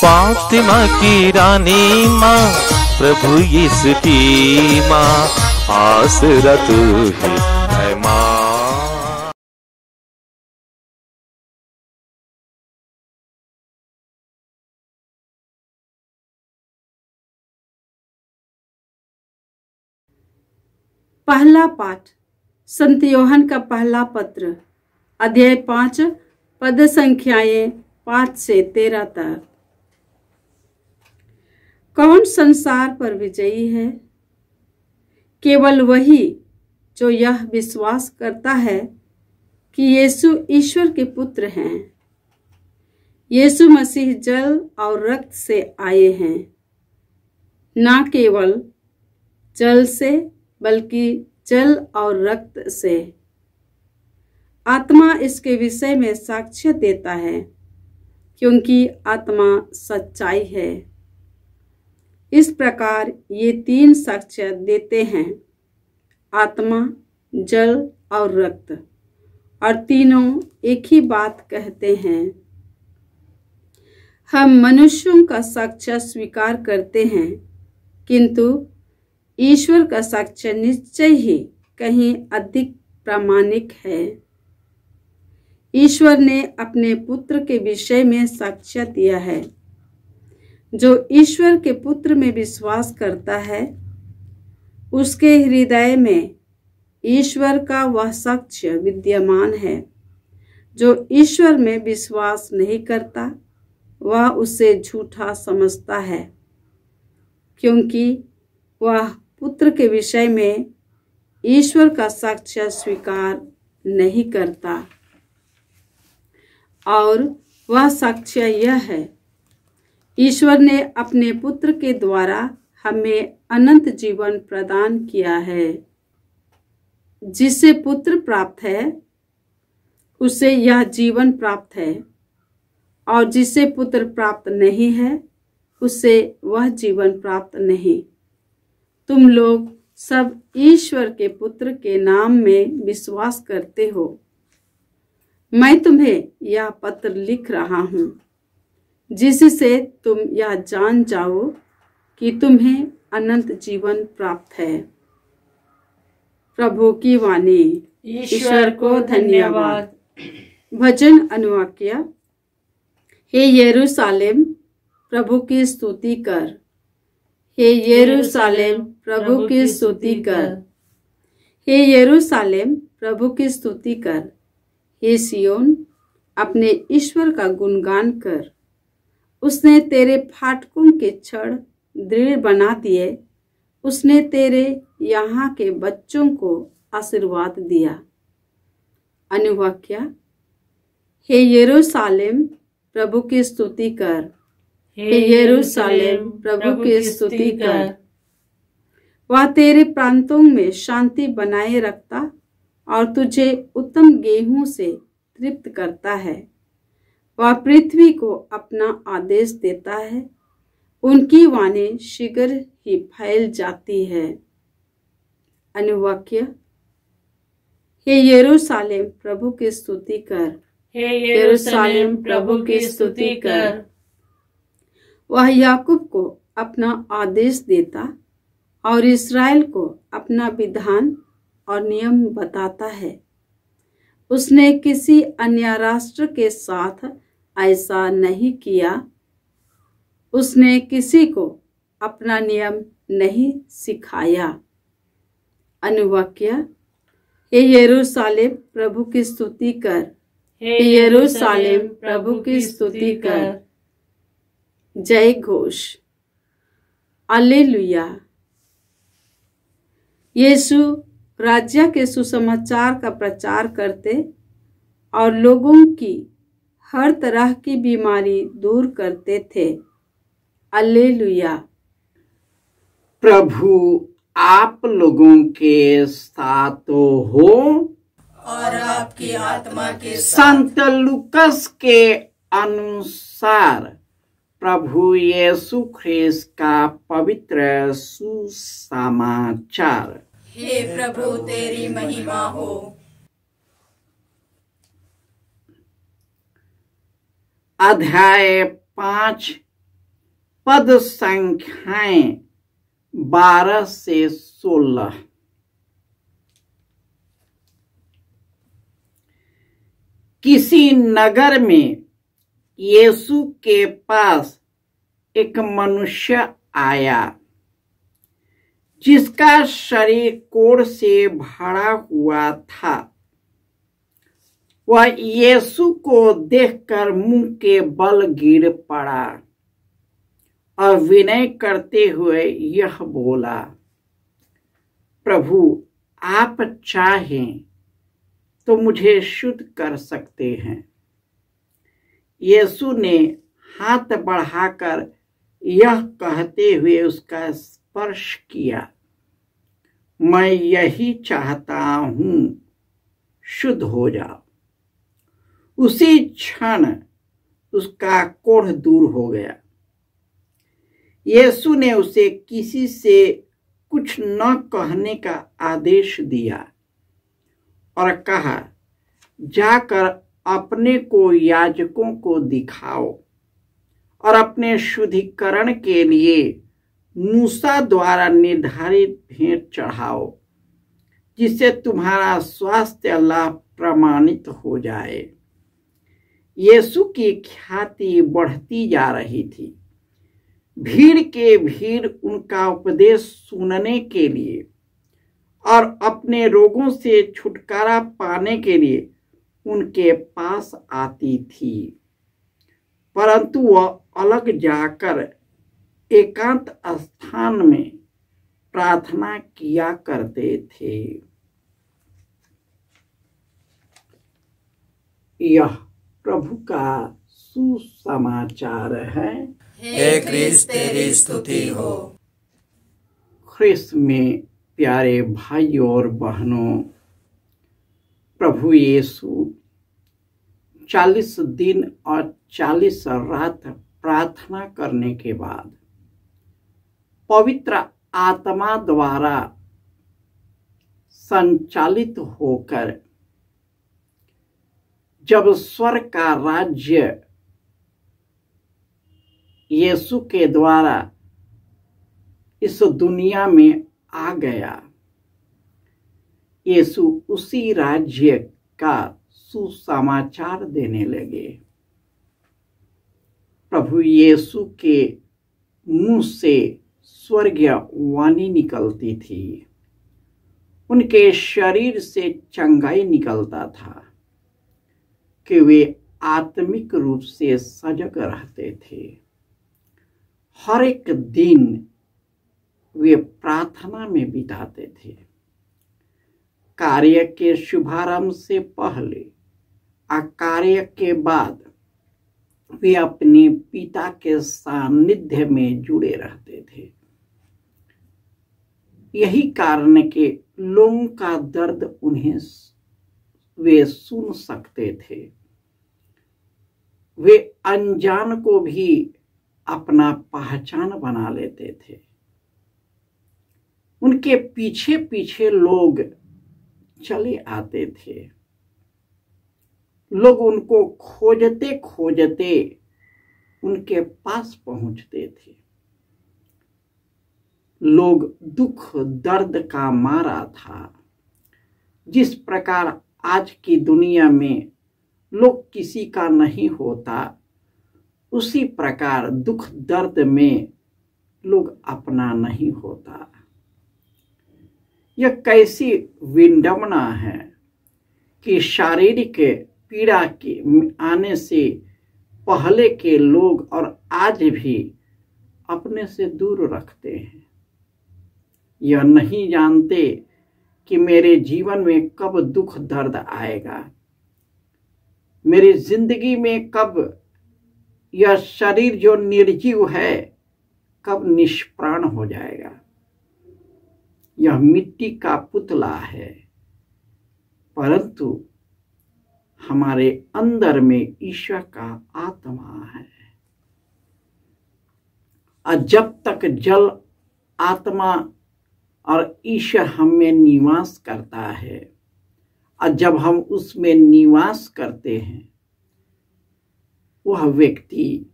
फातिमा की रानी माँ, प्रभु यीशु की माँ, आसरा तू ही है माँ। पहला पाठ संत यूहन्ना का पहला पत्र, अध्याय 5, पद संख्याएं 5 से 13 तक। कौन संसार पर विजयी है? केवल वही जो यह विश्वास करता है कि यीशु ईश्वर के पुत्र हैं। यीशु मसीह जल और रक्त से आए हैं, न केवल जल से बल्कि जल और रक्त से। आत्मा इसके विषय में साक्ष्य देता है, क्योंकि आत्मा सच्चाई है। इस प्रकार ये 3 साक्ष्य देते हैं, आत्मा, जल और रक्त, और तीनों एक ही बात कहते हैं। हम मनुष्यों का साक्ष्य स्वीकार करते हैं, किंतु ईश्वर का साक्ष्य निश्चय ही कहीं अधिक प्रामाणिक है। ईश्वर ने अपने पुत्र के विषय में साक्ष्य दिया है। जो ईश्वर के पुत्र में विश्वास करता है, उसके हृदय में ईश्वर का वह साक्ष्य विद्यमान है। जो ईश्वर में विश्वास नहीं करता, वह उसे झूठा समझता है, क्योंकि वह पुत्र के विषय में ईश्वर का साक्ष्य स्वीकार नहीं करता। और वह साक्ष्य यह है, ईश्वर ने अपने पुत्र के द्वारा हमें अनंत जीवन प्रदान किया है। जिसे पुत्र प्राप्त है, उसे यह जीवन प्राप्त है, और जिसे पुत्र प्राप्त नहीं है, उसे वह जीवन प्राप्त नहीं। तुम लोग सब ईश्वर के पुत्र के नाम में विश्वास करते हो। मैं तुम्हें यह पत्र लिख रहा हूँ, जिससे तुम यह जान जाओ कि तुम्हें अनंत जीवन प्राप्त है। प्रभु की वाणी। ईश्वर को धन्यवाद। भजन अनुवाक्य। हे यरूशलेम, प्रभु की स्तुति कर। हे यरूशलेम, प्रभु की स्तुति कर। हे यरूशलेम, प्रभु की स्तुति कर। हे सियोन, अपने ईश्वर का गुणगान कर। उसने तेरे फाटकों के छड़ दृढ़ बना दिए। उसने तेरे यहाँ के बच्चों को आशीर्वाद दिया। अनुवाक्य। हे यरूशलेम, प्रभु की स्तुति कर। हे यरूशलेम, प्रभु की स्तुति कर। वह तेरे प्रांतों में शांति बनाए रखता और तुझे उत्तम गेहूं से तृप्त करता है। वह पृथ्वी को अपना आदेश देता है, उनकी वाणी शीघ्र ही फैल जाती है। अनुवाक्य। हे यरूशलेम, प्रभु की स्तुति कर। हे यरूशलेम, प्रभु की स्तुति कर। वह याकूब को अपना आदेश देता और इस्राएल को अपना विधान और नियम बताता है। उसने किसी अन्य राष्ट्र के साथ ऐसा नहीं किया। उसने किसी को अपना नियम नहीं सिखाया। अनुवाक्य। हे यरूशलेम, प्रभु की स्तुति कर। हे यरूशलेम, प्रभु की स्तुति कर। जय घोष। हालेलुया। यीशु राज्य के सुसमाचार का प्रचार करते और लोगों की हर तरह की बीमारी दूर करते थे। हालेलुया। प्रभु आप लोगों के साथ हो और आपकी आत्मा के साथ। संत लूकस के अनुसार प्रभु यीशु ख्रिस्त का पवित्र सुसमाचार। हे प्रभु, तेरी महिमा हो। अध्याय 5 पद संख्याएं 12 से 16। किसी नगर में यीशु के पास एक मनुष्य आया जिसका शरीर कोढ़ से भरा हुआ था। वह यीशु को देखकर मुंह के बल गिर पड़ा और विनय करते हुए यह बोला, प्रभु, आप चाहें तो मुझे शुद्ध कर सकते हैं। यीशु ने हाथ बढ़ाकर यह कहते हुए उसका स्पर्श किया, मैं यही चाहता हूं, शुद्ध हो जाओ। उसी क्षण उसका कोढ़ दूर हो गया। यीशु ने उसे किसी से कुछ न कहने का आदेश दिया और कहा, जाकर अपने को याजकों को दिखाओ और अपने शुद्धिकरण के लिए मूसा द्वारा निर्धारित भेंट चढ़ाओ, जिससे तुम्हारा स्वास्थ्य लाभ प्रमाणित हो जाए। यीशु की ख्याति बढ़ती जा रही थी। भीड़ उनका उपदेश सुनने के लिए और अपने रोगों से छुटकारा पाने के लिए उनके पास आती थी, परंतु वह अलग जाकर एकांत स्थान में प्रार्थना किया करते थे। यह प्रभु का सुसमाचार है। हे क्रिस्त, तेरी स्तुति हो। ख्रिस्त में प्यारे भाइयों और बहनों, प्रभु यीशु 40 दिन और 40 रात प्रार्थना करने के बाद पवित्र आत्मा द्वारा संचालित होकर जब स्वर्ग का राज्य यीशु के द्वारा इस दुनिया में आ गया, यीशु उसी राज्य का सुसमाचार देने लगे। प्रभु यीशु के मुंह से स्वर्गीय वाणी निकलती थी, उनके शरीर से चंगाई निकलता था कि वे आत्मिक रूप से सजग रहते थे। हर एक दिन वे प्रार्थना में बिताते थे। कार्य के शुभारंभ से पहले और कार्य के बाद वे अपने पिता के सानिध्य में जुड़े रहते थे। यही कारण है कि लोगों का दर्द उन्हें वे सुन सकते थे। वे अनजान को भी अपना पहचान बना लेते थे। उनके पीछे पीछे लोग चले आते थे। लोग उनको खोजते खोजते उनके पास पहुंचते थे। लोग दुख दर्द का मारा था। जिस प्रकार आज की दुनिया में लोग किसी का नहीं होता, उसी प्रकार दुख दर्द में लोग अपना नहीं होता। यह कैसी विडंबना है कि शारीरिक पीड़ा के आने से पहले के लोग और आज भी अपने से दूर रखते हैं। यह नहीं जानते कि मेरे जीवन में कब दुख दर्द आएगा, मेरी जिंदगी में कब यह शरीर जो निर्जीव है कब निष्प्राण हो जाएगा। यह मिट्टी का पुतला है, परंतु हमारे अंदर में ईश्वर का आत्मा है। और जब तक जल आत्मा और ईश्वर हम में निवास करता है, और जब हम उसमें निवास करते हैं, वह व्यक्ति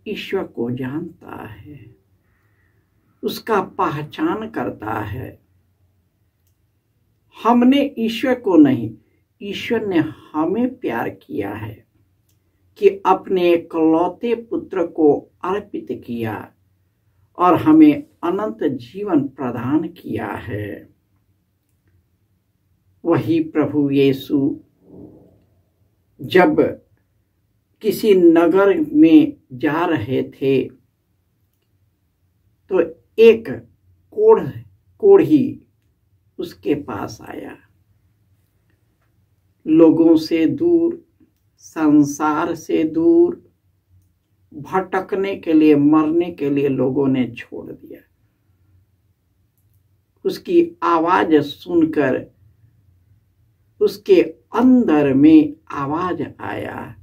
ईश्वर को जानता है, उसका पहचान करता है। हमने ईश्वर को नहीं, ईश्वर ने हमें प्यार किया है कि अपने इकलौते पुत्र को अर्पित किया और हमें अनंत जीवन प्रदान किया है। वही प्रभु यीशु जब किसी नगर में जा रहे थे तो एक कोढ़ी उसके पास आया। लोगों से दूर, संसार से दूर, भटकने के लिए, मरने के लिए लोगों ने छोड़ दिया। उसकी आवाज सुनकर उसके अंदर में आवाज आया,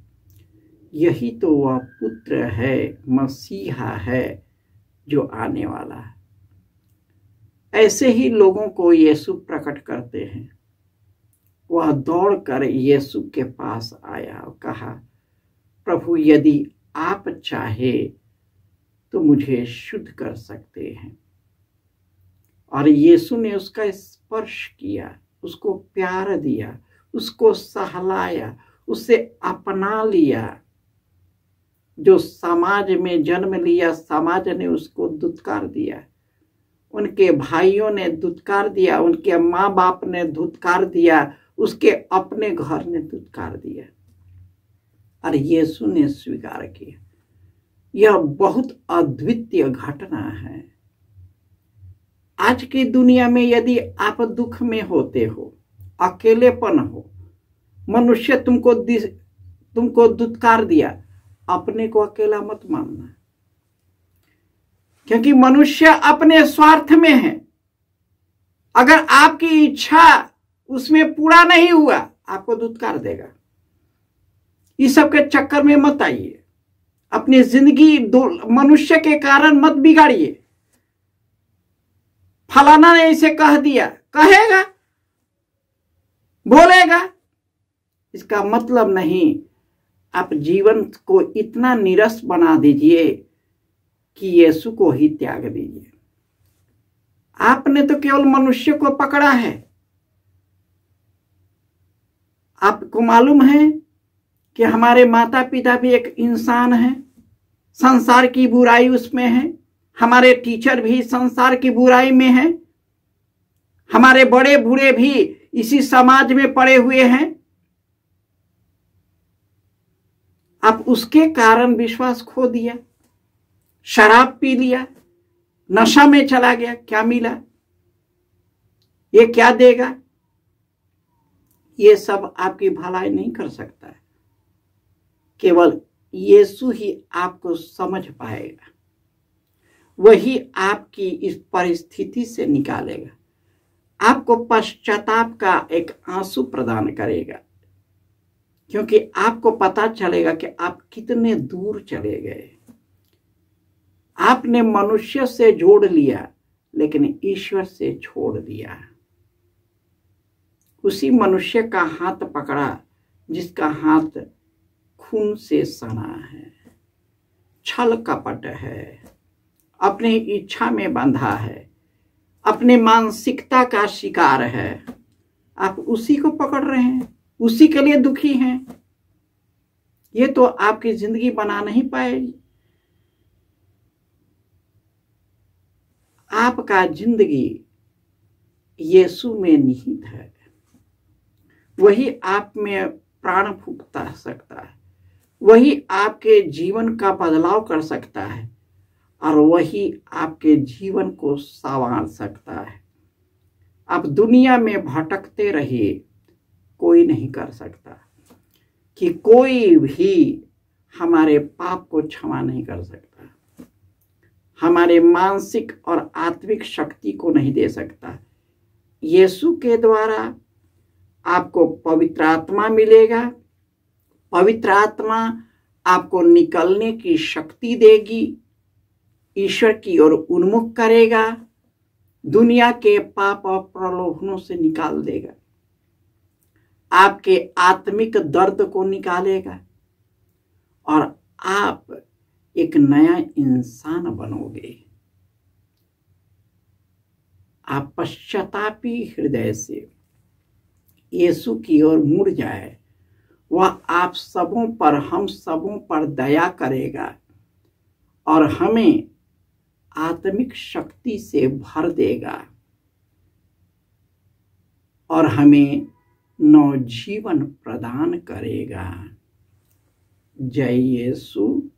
यही तो वह पुत्र है, मसीहा है जो आने वाला है। ऐसे ही लोगों को यीशु प्रकट करते हैं। वह दौड़कर यीशु के पास आया और कहा, प्रभु यदि आप चाहे तो मुझे शुद्ध कर सकते हैं। और यीशु ने उसका स्पर्श किया, उसको प्यार दिया, उसको सहलाया, उसे अपना लिया। जो समाज में जन्म लिया, समाज ने उसको दुत्कार दिया, उनके भाइयों ने दुत्कार दिया, उनके माँ बाप ने दुत्कार दिया, उसके अपने घर ने दुत्कार दिया, और यीशु ने स्वीकार किया। यह बहुत अद्वितीय घटना है। आज की दुनिया में यदि आप दुख में होते हो, अकेलेपन हो, मनुष्य तुमको दुत्कार दिया, अपने को अकेला मत मानना, क्योंकि मनुष्य अपने स्वार्थ में है। अगर आपकी इच्छा उसमें पूरा नहीं हुआ, आपको दुत्कार देगा। इस सब के चक्कर में मत आइए। अपनी जिंदगी मनुष्य के कारण मत बिगाड़िए। फलाना ने इसे कह दिया, कहेगा, बोलेगा, इसका मतलब नहीं। आप जीवन को इतना नीरस बना दीजिए कि यीशु को ही त्याग दीजिए। आपने तो केवल मनुष्य को पकड़ा है। आपको मालूम है कि हमारे माता पिता भी एक इंसान है, संसार की बुराई उसमें है। हमारे टीचर भी संसार की बुराई में है। हमारे बड़े बूढ़े भी इसी समाज में पड़े हुए हैं। आप उसके कारण विश्वास खो दिया, शराब पी लिया, नशा में चला गया, क्या मिला? ये क्या देगा? ये सब आपकी भलाई नहीं कर सकता है। केवल यीशु ही आपको समझ पाएगा, वही आपकी इस परिस्थिति से निकालेगा, आपको पश्चाताप का एक आंसू प्रदान करेगा, क्योंकि आपको पता चलेगा कि आप कितने दूर चले गए। आपने मनुष्य से जोड़ लिया, लेकिन ईश्वर से छोड़ दिया। उसी मनुष्य का हाथ पकड़ा जिसका हाथ खून से सना है, छल कपट है, अपनी इच्छा में बंधा है, अपने मानसिकता का शिकार है। आप उसी को पकड़ रहे हैं, उसी के लिए दुखी हैं। ये तो आपकी जिंदगी बना नहीं पाएगी। आपका जिंदगी यीशु में निहित है, वही आप में प्राण फूंकता सकता है, वही आपके जीवन का बदलाव कर सकता है, और वही आपके जीवन को संवार सकता है। आप दुनिया में भटकते रहिए, कोई नहीं कर सकता, कि कोई भी हमारे पाप को क्षमा नहीं कर सकता, हमारे मानसिक और आत्मिक शक्ति को नहीं दे सकता। यीशु के द्वारा आपको पवित्र आत्मा मिलेगा। पवित्र आत्मा आपको निकलने की शक्ति देगी, ईश्वर की ओर उन्मुख करेगा, दुनिया के पाप और प्रलोभनों से निकाल देगा, आपके आत्मिक दर्द को निकालेगा, और आप एक नया इंसान बनोगे। आप पश्चातापी हृदय से यीशु की ओर मुड़ जाए, वह आप सबों पर, हम सबों पर दया करेगा और हमें आत्मिक शक्ति से भर देगा और हमें नवजीवन प्रदान करेगा। जय यीशु।